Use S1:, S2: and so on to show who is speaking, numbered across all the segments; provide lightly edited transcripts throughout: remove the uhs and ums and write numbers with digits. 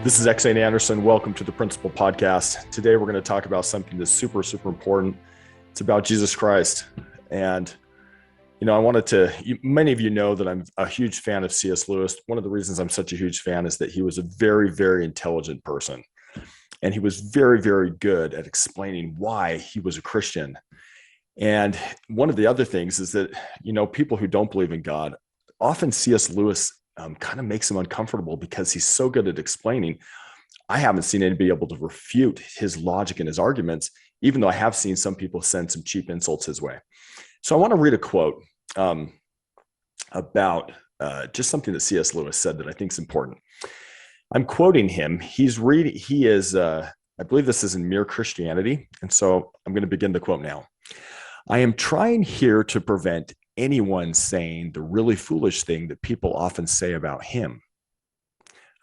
S1: This is X.A. Anderson. Welcome to the Principle Podcast. Today, we're going to talk about something that's super, super important. It's about Jesus Christ. And, many of you know that I'm a huge fan of C.S. Lewis. One of the reasons I'm such a huge fan is that he was a very, very intelligent person. And he was very, very good at explaining why he was a Christian. And one of the other things is that, people who don't believe in God, often C.S. Lewis kind of makes him uncomfortable because he's so good at explaining. I haven't seen anybody able to refute his logic and his arguments, even though I have seen some people send some cheap insults his way. So I want to read a quote about just something that C.S. Lewis said that I think is important. I'm quoting him. I believe this is in Mere Christianity. And so I'm going to begin the quote now. I am trying here to prevent anyone saying the really foolish thing that people often say about him.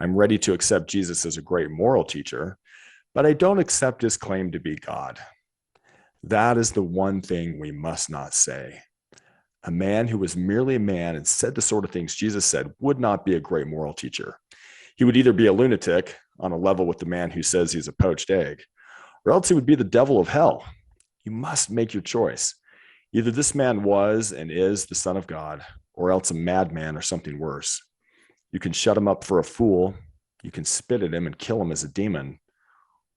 S1: I'm ready to accept Jesus as a great moral teacher, but I don't accept his claim to be God. That is the one thing we must not say. A man who was merely a man and said the sort of things Jesus said would not be a great moral teacher. He would either be a lunatic on a level with the man who says he's a poached egg, or else he would be the devil of hell. You must make your choice. Either this man was and is the Son of God, or else a madman or something worse. You can shut him up for a fool, you can spit at him and kill him as a demon,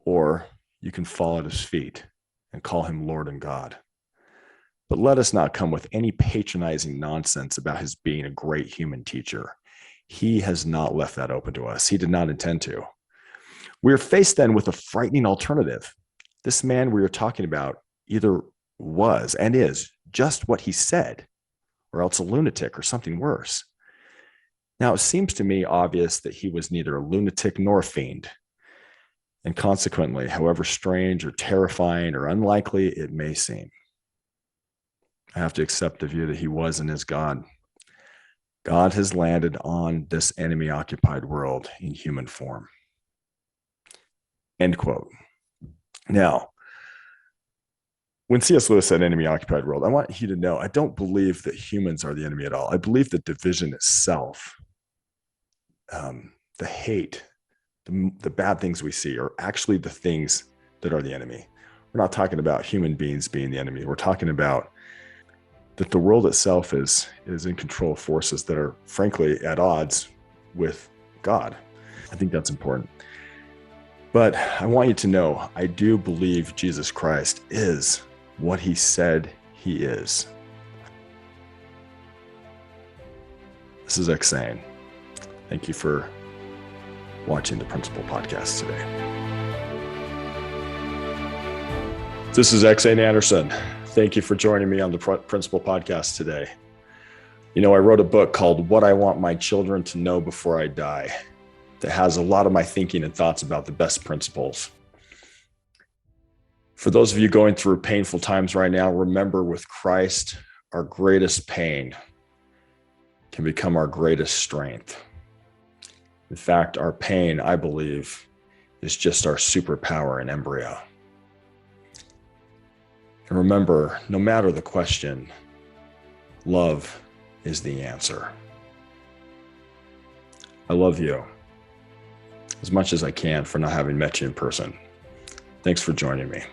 S1: or you can fall at his feet and call him Lord and God. But let us not come with any patronizing nonsense about his being a great human teacher. He has not left that open to us. He did not intend to. We are faced then with a frightening alternative. This man we are talking about either was and is just what he said, or else a lunatic or something worse. Now, it seems to me obvious that he was neither a lunatic nor a fiend. And consequently, however strange or terrifying or unlikely it may seem, I have to accept the view that he was and is God. God has landed on this enemy-occupied world in human form. End quote. Now, when C.S. Lewis said enemy-occupied world, I want you to know, I don't believe that humans are the enemy at all. I believe that division itself, the hate, the bad things we see are actually the things that are the enemy. We're not talking about human beings being the enemy. We're talking about that the world itself is in control of forces that are frankly at odds with God. I think that's important. But I want you to know, I do believe Jesus Christ is what he said he is. This is X.A. Thank you for watching the Principle Podcast today. This is X.A. Anderson. Thank you for joining me on the Principle Podcast today. I wrote a book called What I Want My Children to Know Before I Die that has a lot of my thinking and thoughts about the best principles. For those of you going through painful times right now, remember with Christ, our greatest pain can become our greatest strength. In fact, our pain, I believe, is just our superpower in embryo. And remember, no matter the question, love is the answer. I love you as much as I can for not having met you in person. Thanks for joining me.